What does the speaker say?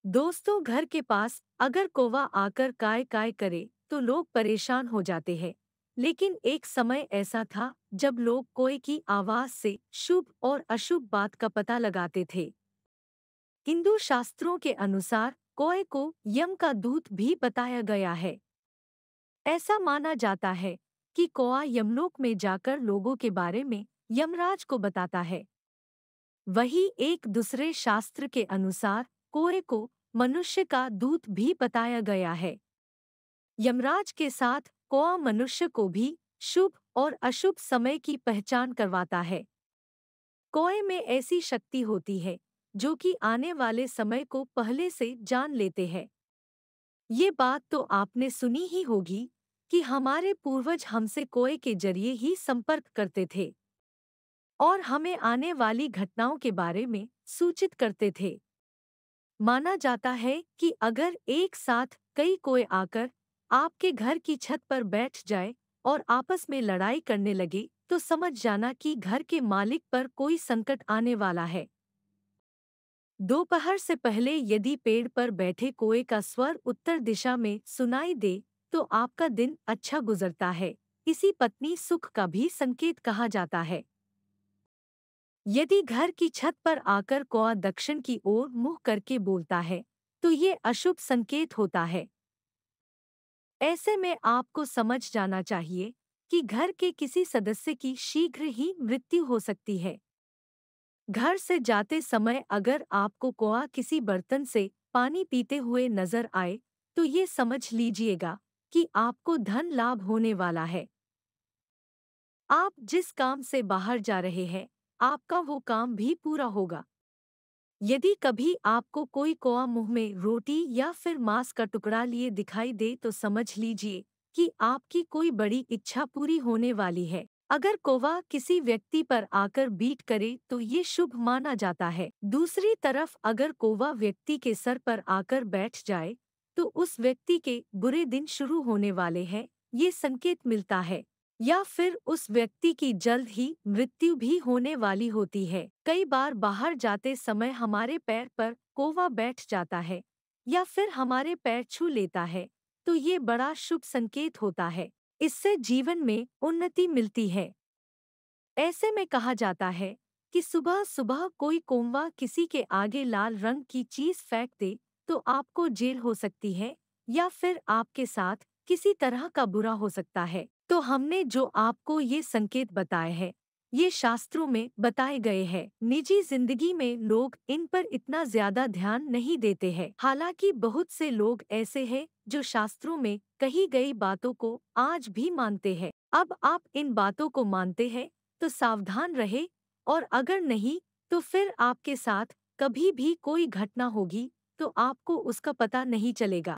दोस्तों, घर के पास अगर कौवा आकर काय काय करे तो लोग परेशान हो जाते हैं। लेकिन एक समय ऐसा था जब लोग कौवे की आवाज से शुभ और अशुभ बात का पता लगाते थे। हिंदू शास्त्रों के अनुसार कौवे को यम का दूत भी बताया गया है। ऐसा माना जाता है कि कौवा यमलोक में जाकर लोगों के बारे में यमराज को बताता है। वही एक दूसरे शास्त्र के अनुसार कौवे को मनुष्य का दूत भी बताया गया है। यमराज के साथ कौवा मनुष्य को भी शुभ और अशुभ समय की पहचान करवाता है। कौवे में ऐसी शक्ति होती है जो कि आने वाले समय को पहले से जान लेते हैं। ये बात तो आपने सुनी ही होगी कि हमारे पूर्वज हमसे कौवे के जरिए ही संपर्क करते थे और हमें आने वाली घटनाओं के बारे में सूचित करते थे। माना जाता है कि अगर एक साथ कई कौवे आकर आपके घर की छत पर बैठ जाए और आपस में लड़ाई करने लगे तो समझ जाना कि घर के मालिक पर कोई संकट आने वाला है। दोपहर से पहले यदि पेड़ पर बैठे कौवे का स्वर उत्तर दिशा में सुनाई दे तो आपका दिन अच्छा गुजरता है। इसी पत्नी सुख का भी संकेत कहा जाता है। यदि घर की छत पर आकर कौवा दक्षिण की ओर मुंह करके बोलता है तो ये अशुभ संकेत होता है। ऐसे में आपको समझ जाना चाहिए कि घर के किसी सदस्य की शीघ्र ही मृत्यु हो सकती है। घर से जाते समय अगर आपको कौवा किसी बर्तन से पानी पीते हुए नजर आए तो ये समझ लीजिएगा कि आपको धन लाभ होने वाला है। आप जिस काम से बाहर जा रहे हैं आपका वो काम भी पूरा होगा। यदि कभी आपको कोई कौवा मुंह में रोटी या फिर मांस का टुकड़ा लिए दिखाई दे तो समझ लीजिए कि आपकी कोई बड़ी इच्छा पूरी होने वाली है। अगर कौवा किसी व्यक्ति पर आकर बीट करे तो ये शुभ माना जाता है। दूसरी तरफ अगर कौवा व्यक्ति के सर पर आकर बैठ जाए तो उस व्यक्ति के बुरे दिन शुरू होने वाले हैं, ये संकेत मिलता है। या फिर उस व्यक्ति की जल्द ही मृत्यु भी होने वाली होती है। कई बार बाहर जाते समय हमारे पैर पर कौवा बैठ जाता है या फिर हमारे पैर छू लेता है तो ये बड़ा शुभ संकेत होता है। इससे जीवन में उन्नति मिलती है। ऐसे में कहा जाता है कि सुबह सुबह कोई कौवा किसी के आगे लाल रंग की चीज फेंक दे तो आपको जेल हो सकती है या फिर आपके साथ किसी तरह का बुरा हो सकता है। तो हमने जो आपको ये संकेत बताए हैं ये शास्त्रों में बताए गए हैं। निजी जिंदगी में लोग इन पर इतना ज्यादा ध्यान नहीं देते हैं। हालांकि बहुत से लोग ऐसे हैं जो शास्त्रों में कही गई बातों को आज भी मानते हैं। अब आप इन बातों को मानते हैं तो सावधान रहे और अगर नहीं तो फिर आपके साथ कभी भी कोई घटना होगी तो आपको उसका पता नहीं चलेगा।